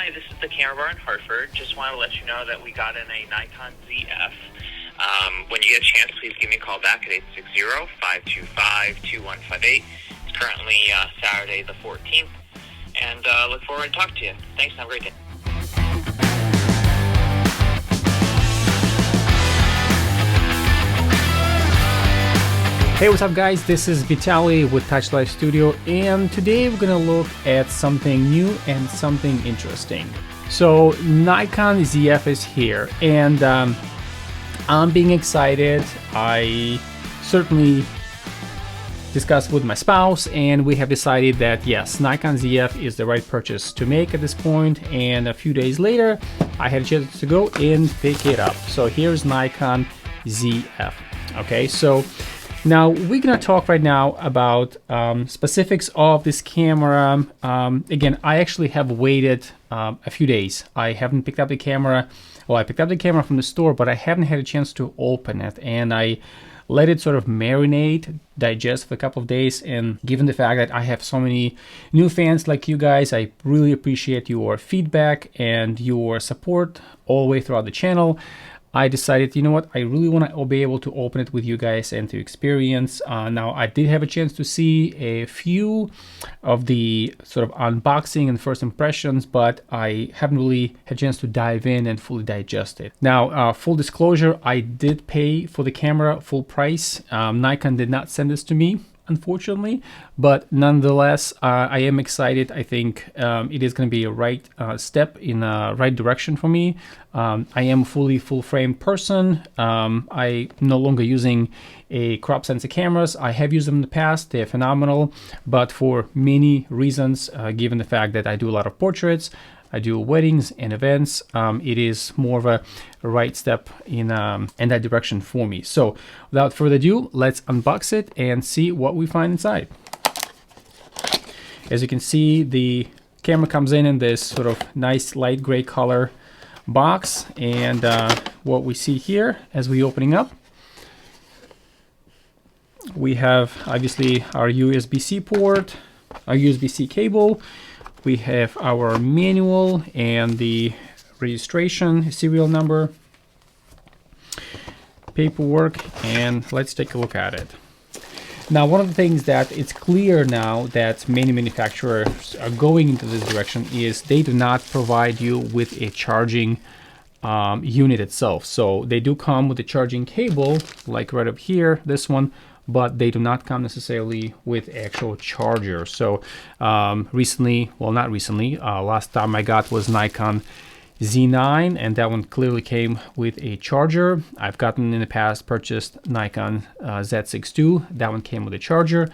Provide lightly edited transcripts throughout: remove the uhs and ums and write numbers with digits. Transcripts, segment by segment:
Hi, this is the Camera Bar in Hartford. Just want to let you know that we got in a Nikon Zf. When you get a chance, please give me a call back at 860-525-2158. It's currently Saturday the 14th, and look forward to talking to you. Thanks, have a great day. Hey, what's up guys, this is Vitaly with TouchLifeStudio, and today we're gonna look at something new and something interesting. So Nikon Zf is here, and I'm being excited. I certainly discussed with my spouse, and we have decided that yes, Nikon Zf is the right purchase to make at this point. And a few days later, I had a chance to go and pick it up. So here's Nikon Zf. Okay, so now we're gonna talk right now about specifics of this camera. Again, I actually have waited a few days. I haven't picked up the camera. Well, I picked up the camera from the store, but I haven't had a chance to open it, and I let it sort of marinate, digest for a couple of days. And given the fact that I have so many new fans like you guys, I really appreciate your feedback and your support all the way throughout the channel. I decided, you know what, I really want to be able to open it with you guys and to experience. Now, I did have a chance to see a few of the sort of unboxing and first impressions, but I haven't really had a chance to dive in and fully digest it. Now, full disclosure, I did pay for the camera full price. Nikon did not send this to me, unfortunately, but nonetheless, I am excited. I think it is going to be a right step in the right direction for me. I am a fully full-frame person. I no longer using a crop sensor cameras. I have used them in the past. They're phenomenal, but for many reasons, given the fact that I do a lot of portraits, I do weddings and events, it is more of a right step in that direction for me. So without further ado, let's unbox it and see what we find inside. As you can see, the camera comes in this sort of nice light gray color box, and what we see here as we opening up, we have obviously our USB-C port, our USB-C cable. We have our manual and the registration serial number, paperwork, and let's take a look at it. Now, one of the things that it's clear now that many manufacturers are going into this direction is they do not provide you with a charging unit itself. So they do come with a charging cable, like right up here, this one, but they do not come necessarily with actual charger. So recently, well, not recently, last time I got was Nikon Z9, and that one clearly came with a charger. I've gotten in the past purchased Nikon Z6 II. That one came with a charger.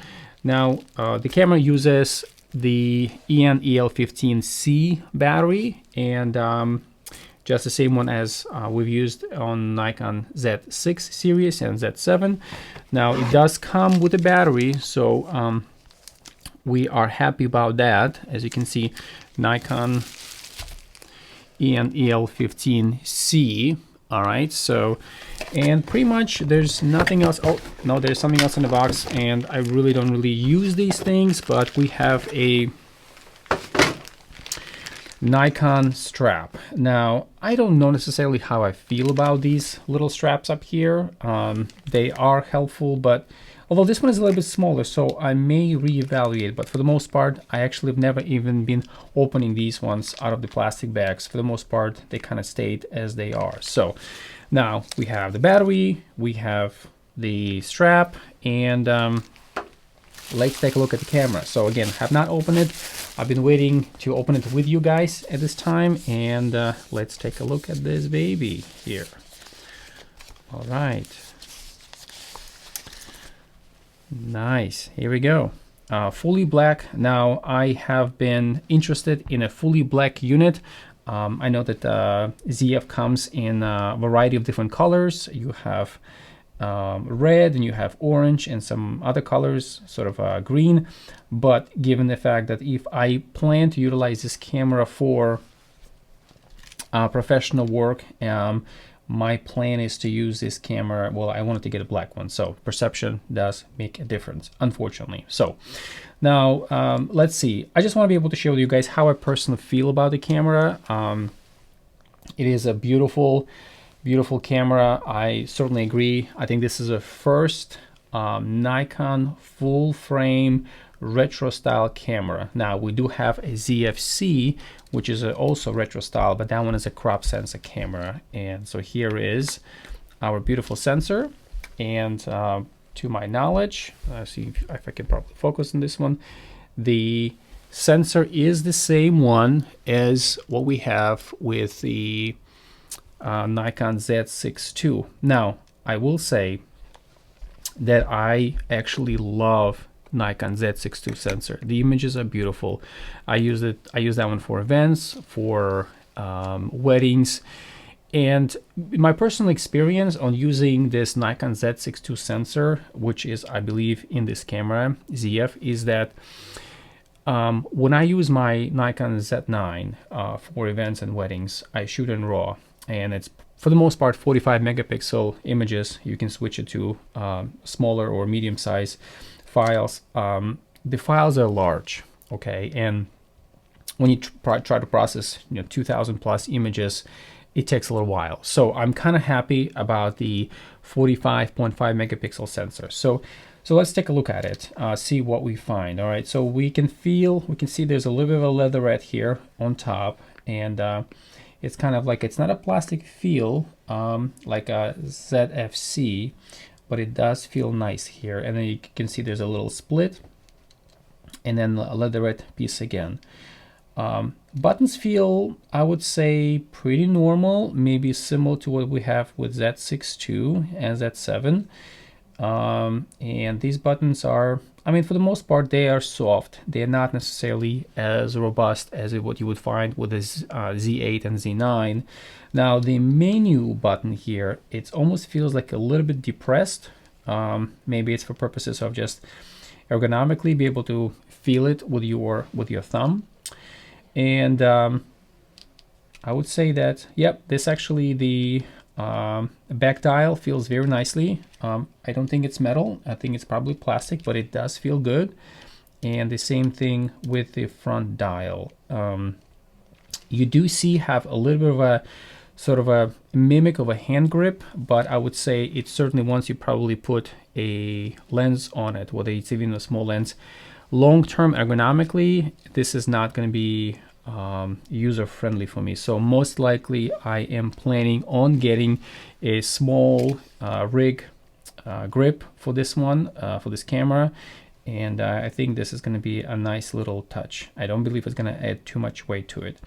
Now, the camera uses the EN-EL15C battery, and just the same one as we've used on Nikon Z6 series and Z7. Now, it does come with a battery, so we are happy about that. As you can see, Nikon EN-EL15C. All right, so, and pretty much there's nothing else. Oh, no, there's something else in the box, and I really don't use these things, but we have a Nikon strap. Now, I don't know necessarily how I feel about these little straps up here. They are helpful, but although this one is a little bit smaller, so I may reevaluate, but for the most part, I actually have never even been opening these ones out of the plastic bags. For the most part, they kind of stayed as they are. So now we have the battery, we have the strap, and let's take a look at the camera. So again, have not opened it. I've been waiting to open it with you guys at this time, and let's take a look at this baby here. All right. Nice, here we go. Fully black. Now, I have been interested in a fully black unit. I know that Zf comes in a variety of different colors. You have red, and you have orange, and some other colors, sort of green. But given the fact that if I plan to utilize this camera for professional work, my plan is to use this camera. Well, I wanted to get a black one, so perception does make a difference, unfortunately. So now let's see. I just want to be able to share with you guys how I personally feel about the camera. It is a beautiful, beautiful camera. I certainly agree. I think this is a first Nikon full frame retro style camera. Now we do have a ZFC, which is also retro style, but that one is a crop sensor camera. And so here is our beautiful sensor. And to my knowledge, let's see if I can probably focus on this one. The sensor is the same one as what we have with the Nikon Z6 II. Now, I will say that I actually love Nikon Z6 II sensor. The images are beautiful. I use that one for events, for weddings, and my personal experience on using this Nikon Z6 II sensor, which is, I believe, in this camera ZF, is that when I use my Nikon Z9 for events and weddings, I shoot in RAW, and it's for the most part 45 megapixel images. You can switch it to smaller or medium size files. The files are large, okay, and when you try to process 2,000 plus images, it takes a little while. So I'm kind of happy about the 45.5 megapixel sensor. So let's take a look at it, see what we find. All right, so we can see there's a little bit of a leatherette here on top, and it's kind of like, it's not a plastic feel like a ZFC, but it does feel nice here. And then you can see there's a little split, and then a leatherette piece again. Buttons feel, I would say, pretty normal, maybe similar to what we have with Z6 II and Z7. And these buttons are, I mean, for the most part, they are soft. They are not necessarily as robust as what you would find with the Z8 and Z9. Now, the menu button here, it almost feels like a little bit depressed. Maybe it's for purposes of just ergonomically be able to feel it with your thumb. And I would say that, yep, this actually, the back dial feels very nicely. I don't think it's metal. I think it's probably plastic, but it does feel good. And the same thing with the front dial. You do have a little bit of a sort of a mimic of a hand grip, but I would say it's certainly, once you probably put a lens on it, whether it's even a small lens, long-term ergonomically, this is not going to be user-friendly for me. So most likely I am planning on getting a small rig grip for this one, for this camera, and I think this is going to be a nice little touch. I don't believe it's going to add too much weight to it.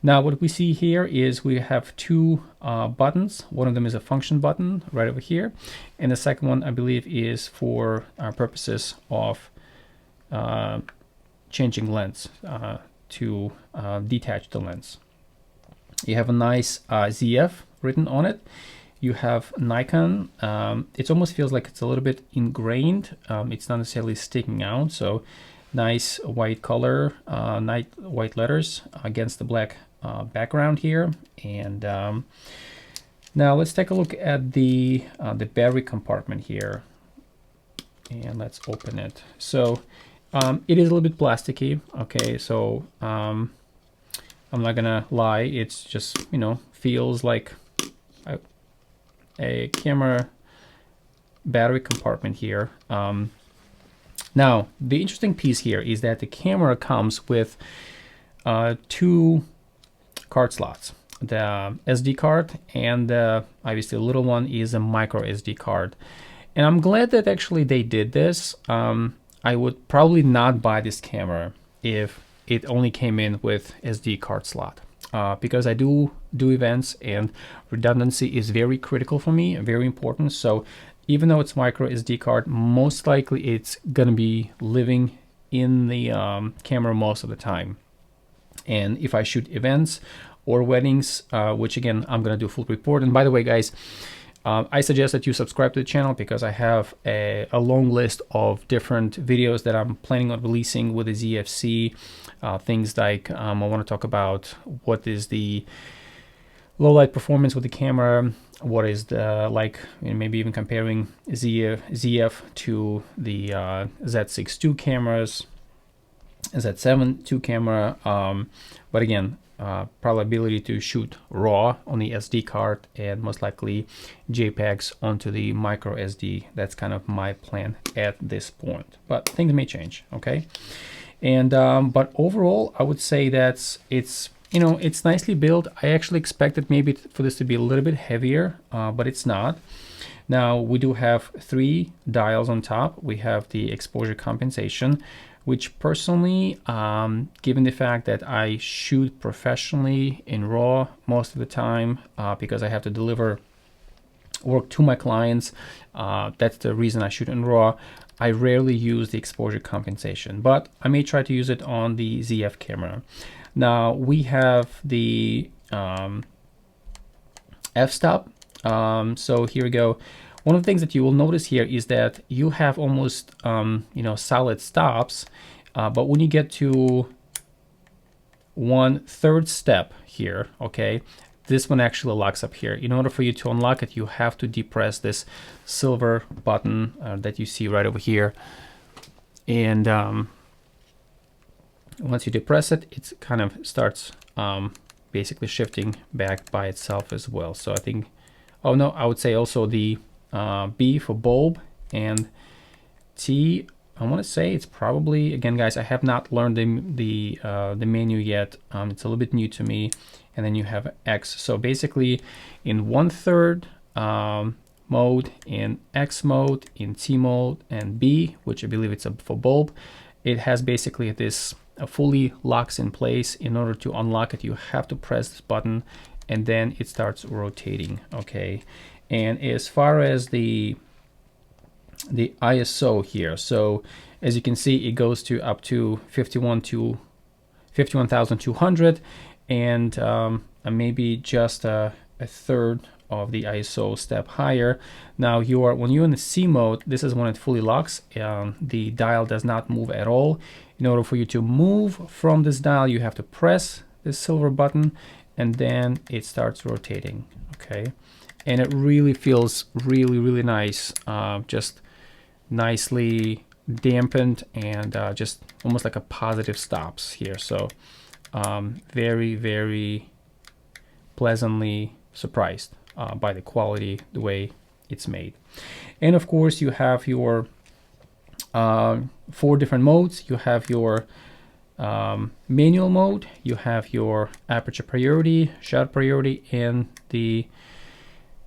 Now what we see here is we have two buttons. One of them is a function button right over here, and the second one, I believe, is for purposes of changing lens, to detach the lens. You have a nice ZF written on it. You have Nikon. It almost feels like it's a little bit ingrained. It's not necessarily sticking out. So nice white color, nice white letters against the black background here. And now let's take a look at the battery compartment here. And let's open it. So it is a little bit plasticky. Okay, so I'm not gonna lie, it's just, feels like a camera battery compartment here. Now the interesting piece here is that the camera comes with two card slots, the SD card, and obviously the little one is a micro SD card. And I'm glad that actually they did this. I would probably not buy this camera if it only came in with SD card slot, because I do events, and redundancy is very critical for me, very important. So even though it's micro SD card, most likely it's gonna be living in the camera most of the time. And if I shoot events or weddings, which again, I'm gonna do a full report. And by the way, guys, I suggest that you subscribe to the channel, because I have a long list of different videos that I'm planning on releasing with the ZFC. Things like I want to talk about what is the low light performance with the camera. What is the like, maybe even comparing ZF to the Z6 II cameras, Z7 II camera. But again, probably ability to shoot RAW on the SD card and most likely JPEGs onto the micro SD. That's kind of my plan at this point, but things may change. Okay, and but overall, I would say that it's, you know, it's nicely built. I actually expected maybe for this to be a little bit heavier, but it's not. Now we do have 3 dials on top. We have the exposure compensation, which personally, given the fact that I shoot professionally in RAW most of the time, because I have to deliver work to my clients, that's the reason I shoot in RAW. I rarely use the exposure compensation, but I may try to use it on the ZF camera. Now we have the f-stop. So here we go. One of the things that you will notice here is that you have almost you know, solid stops, but when you get to 1/3 step here, okay, this one actually locks up here. In order for you to unlock it, you have to depress this silver button that you see right over here, and once you depress it, it kind of starts basically shifting back by itself as well. So I think, oh no, I would say also the B for bulb, and T, I want to say it's probably, again guys, I have not learned the menu yet. It's a little bit new to me. And then you have X. So basically in 1/3 mode, in X mode, in T mode, and B, which I believe it's for bulb, it has basically this fully locks in place. In order to unlock it, you have to press this button and then it starts rotating. Okay. And as far as the ISO here, so as you can see, it goes to up to 51,200, and maybe just a third of the ISO step higher. Now when you're in the C mode, this is when it fully locks. The dial does not move at all. In order for you to move from this dial, you have to press this silver button and then it starts rotating. Okay. And it really feels really nice, just nicely dampened, and just almost like a positive stops here. So very pleasantly surprised by the quality, the way it's made. And of course you have your 4 different modes. You have your manual mode, you have your aperture priority, shutter priority, and the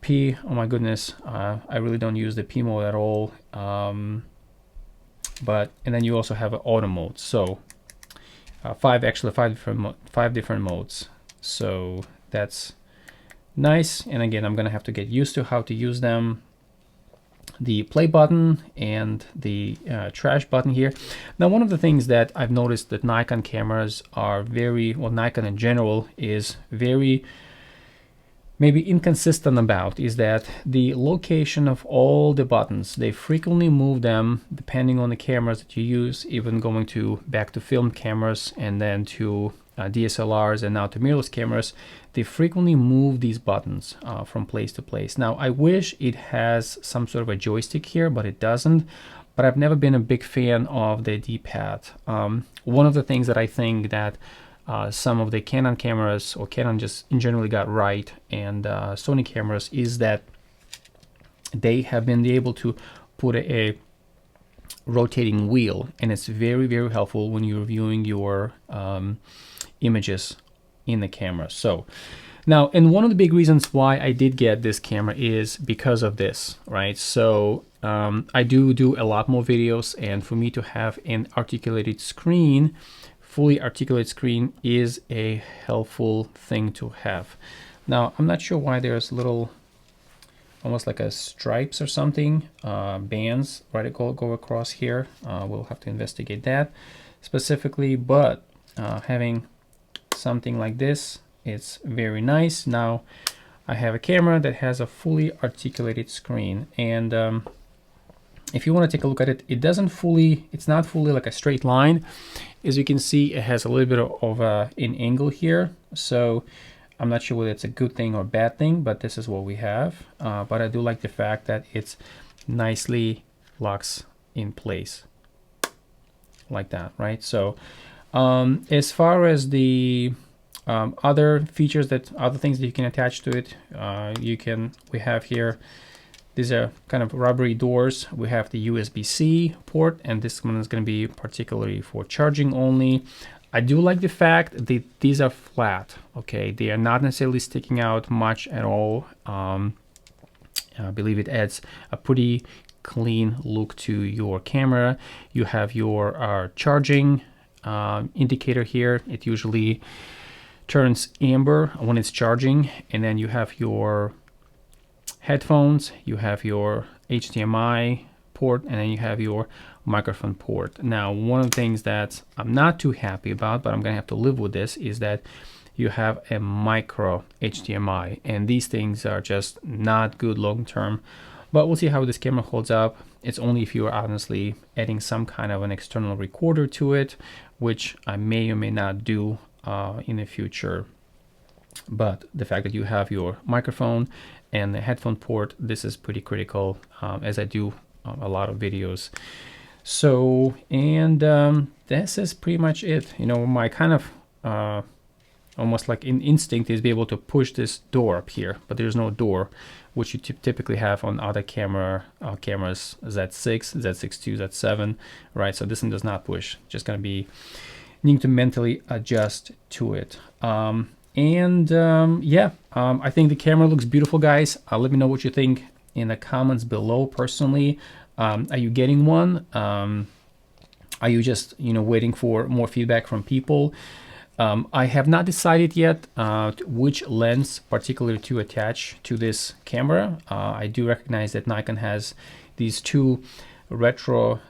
P. Oh my goodness, I really don't use the P mode at all. And then you also have an auto mode. So 5 different modes. So that's nice. And again, I'm gonna have to get used to how to use them. The play button and the trash button here. Now, one of the things that I've noticed that Nikon cameras are Nikon in general is very maybe inconsistent about, is that the location of all the buttons, they frequently move them depending on the cameras that you use, even going back to film cameras and then to DSLRs and now to mirrorless cameras. They frequently move these buttons from place to place. Now, I wish it has some sort of a joystick here, but it doesn't. But I've never been a big fan of the D-pad. One of the things that I think that some of the Canon cameras, or Canon just in general got right, and Sony cameras, is that they have been able to put a rotating wheel, and it's very helpful when you're viewing your images in the camera. So now, and one of the big reasons why I did get this camera is because of this, right? So I do a lot more videos, and for me to have an articulated screen, fully articulated screen, is a helpful thing to have. Now, I'm not sure why there's little, almost like a stripes or something, bands, right, go across here. We'll have to investigate that specifically, but having something like this, it's very nice. Now, I have a camera that has a fully articulated screen, and if you want to take a look at it, it's not fully like a straight line. As you can see, it has a little bit of an angle here. So I'm not sure whether it's a good thing or bad thing, but this is what we have. But I do like the fact that it's nicely locks in place like that, right? So as far as the other features, other things that you can attach to it, we have here, these are kind of rubbery doors. We have the USB-C port, and this one is going to be particularly for charging only. I do like the fact that these are flat, okay? They are not necessarily sticking out much at all. I believe it adds a pretty clean look to your camera. You have your charging indicator here. It usually turns amber when it's charging, and then you have your headphones, you have your HDMI port, and then you have your microphone port. Now, one of the things that I'm not too happy about, but I'm gonna have to live with this, is that you have a micro HDMI, and these things are just not good long term. But we'll see how this camera holds up. It's only if you're honestly adding some kind of an external recorder to it, which I may or may not do in the future. But the fact that you have your microphone and the headphone port, this is pretty critical, as I do a lot of videos. So, and this is pretty much it. You know, my kind of almost like an instinct is be able to push this door up here, but there's no door, which you typically have on other cameras, Z6, Z6 II, Z7, right? So this one does not push. Just gonna be needing to mentally adjust to it. I think the camera looks beautiful, guys. Let me know what you think in the comments below. Personally, are you getting one? Are you just, you know, waiting for more feedback from people? I have not decided yet which lens particularly to attach to this camera. I do recognize that Nikon has these two retro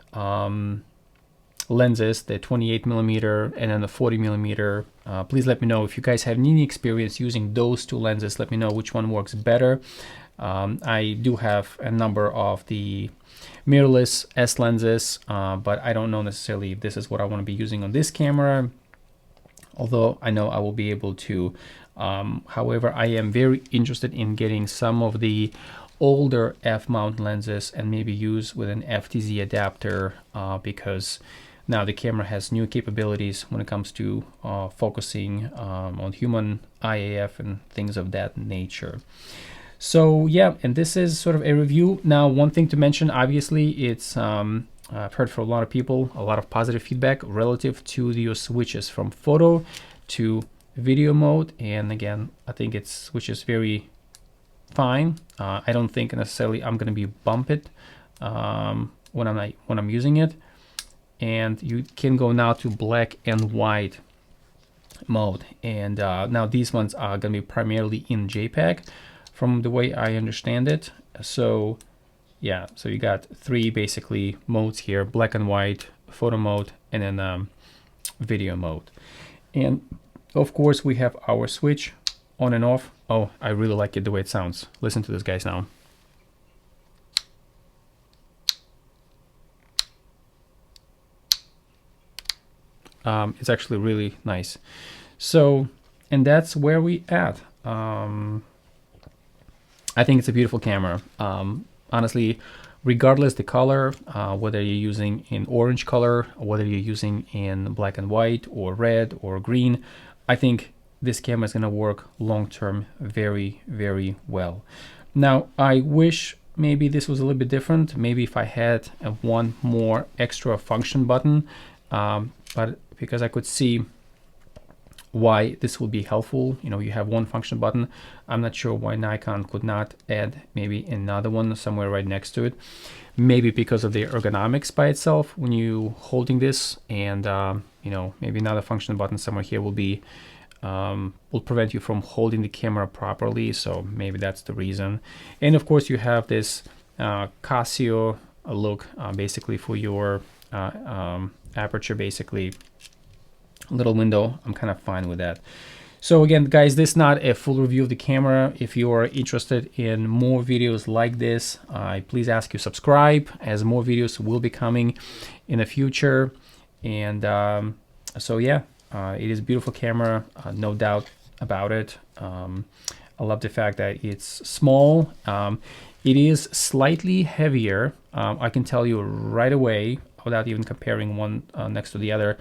lenses, the 28mm and then the 40mm. Please let me know if you guys have any experience using those two lenses. Let me know which one works better. I do have a number of the mirrorless S lenses, but I don't know necessarily if this is what I want to be using on this camera, although I know I will be able to. However, I am very interested in getting some of the older f-mount lenses and maybe use with an FTZ adapter, because now the camera has new capabilities when it comes to focusing on human IAF and things of that nature. So yeah, and this is sort of a review. Now, one thing to mention, obviously, it's I've heard from a lot of people a lot of positive feedback relative to your switches from photo to video mode, and again, I think it's switches very fine. I don't think necessarily I'm going to be bump it when I'm using it. And you can go now to black and white mode, and now these ones are going to be primarily in JPEG from the way I understand it. So yeah, so you got three basically modes here: black and white, photo mode, and then video mode. And of course we have our switch on and off. Oh, I really like it the way it sounds. Listen to this, guys, now. It's actually really nice. So, and that's where we at. I think it's a beautiful camera. Honestly, regardless the color, whether you're using in orange color, or whether you're using in black and white or red or green, I think this camera is going to work long-term very, very well. Now, I wish maybe this was a little bit different. Maybe if I had one more extra function button, but because I could see why this would be helpful. You know, you have one function button. I'm not sure why Nikon could not add maybe another one somewhere right next to it. Maybe because of the ergonomics by itself when you holding this, and you know, maybe another function button somewhere here will be will prevent you from holding the camera properly. So maybe that's the reason. And of course, you have this Casio look basically for your aperture, basically little window. I'm kind of fine with that. So again, guys, this is not a full review of the camera. If you are interested in more videos like this, please ask you subscribe, as more videos will be coming in the future. And so yeah, it is a beautiful camera, no doubt about it. I love the fact that it's small. It is slightly heavier. I can tell you right away, without even comparing one next to the other,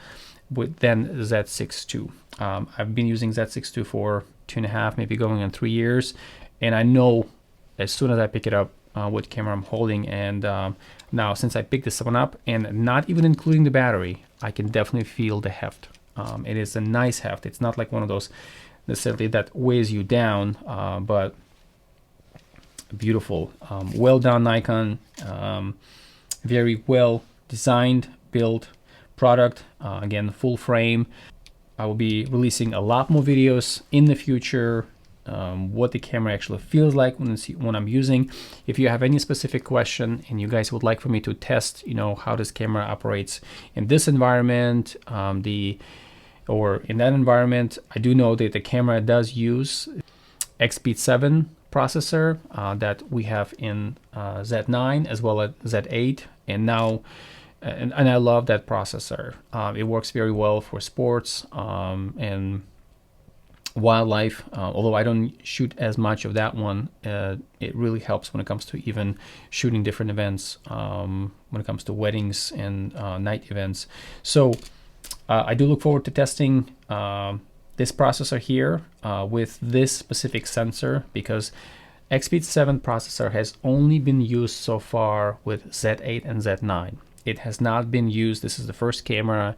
than Z6 II. I've been using Z6 II for 2.5, maybe going on 3 years, and I know as soon as I pick it up what camera I'm holding. And now, since I picked this one up, and not even including the battery, I can definitely feel the heft. It is a nice heft. It's not like one of those necessarily that weighs you down, but beautiful. Well done, Nikon. Very well designed, built product. Again, full frame. I will be releasing a lot more videos in the future, what the camera actually feels like when I'm using. If you have any specific question and you guys would like for me to test, how this camera operates in this environment, or in that environment, I do know that the camera does use X-Speed 7 processor that we have in Z9 as well as Z8, and now and I love that processor. It works very well for sports and wildlife, although I don't shoot as much of that one. It really helps when it comes to even shooting different events, when it comes to weddings and night events. So I do look forward to testing this processor here with this specific sensor, because X-Speed 7 processor has only been used so far with Z8 and Z9. It has not been used. This is the first camera,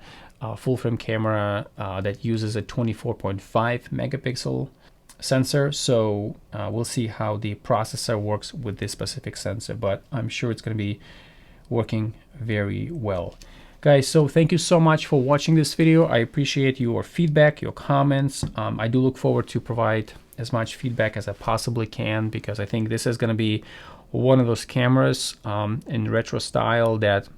full frame camera that uses a 24.5 megapixel sensor. So we'll see how the processor works with this specific sensor, but I'm sure it's going to be working very well. Guys, so thank you so much for watching this video. I appreciate your feedback, your comments. I do look forward to provide as much feedback as I possibly can, because I think this is going to be one of those cameras in retro style that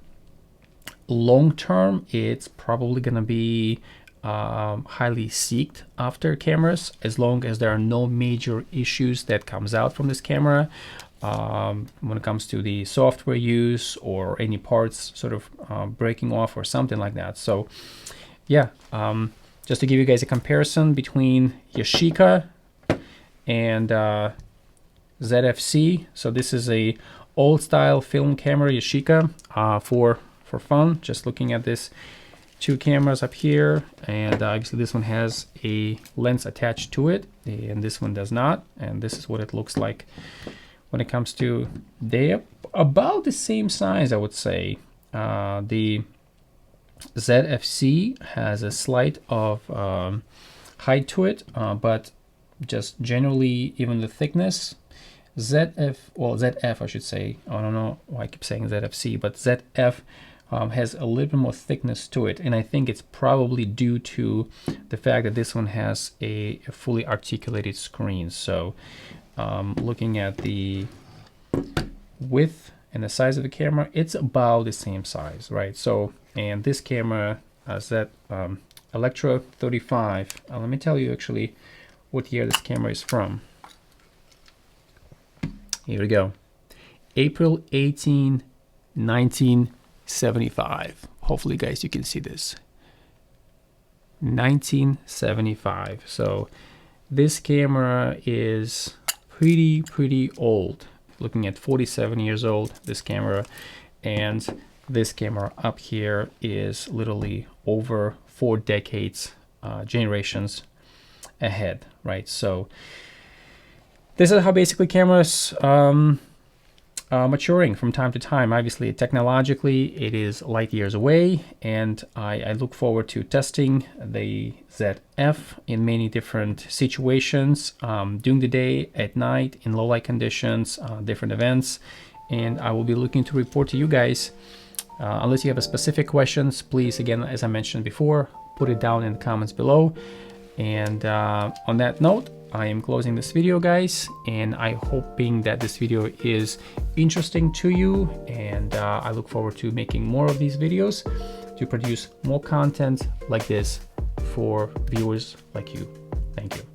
long term it's probably going to be highly sought after cameras, as long as there are no major issues that comes out from this camera when it comes to the software use or any parts sort of breaking off or something like that. So yeah, just to give you guys a comparison between Yashica and ZFC. So this is a old style film camera, Yashica, for fun, just looking at this two cameras up here, and obviously this one has a lens attached to it and this one does not, and this is what it looks like when it comes to, they're about the same size, I would say. The ZFC has a slight of height to it, but just generally even the thickness. ZF I should say, I don't know why I keep saying ZFC, but ZF has a little bit more thickness to it, and I think it's probably due to the fact that this one has a fully articulated screen. So looking at the width and the size of the camera, it's about the same size, right? So, and this camera has that Electra 35. Let me tell you actually what year this camera is from. Here we go. April 18, 1975. Hopefully, guys, you can see this. 1975. So this camera is pretty old. Looking at 47 years old, this camera, and this camera up here is literally over 4 decades, generations ahead, right? So this is how basically cameras maturing from time to time. Obviously, technologically, it is light years away, and I look forward to testing the ZF in many different situations, during the day, at night, in low light conditions, different events, and I will be looking to report to you guys. Unless you have a specific questions, please, again, as I mentioned before, put it down in the comments below. And on that note, I am closing this video, guys, and I'm hoping that this video is interesting to you, and I look forward to making more of these videos to produce more content like this for viewers like you. Thank you.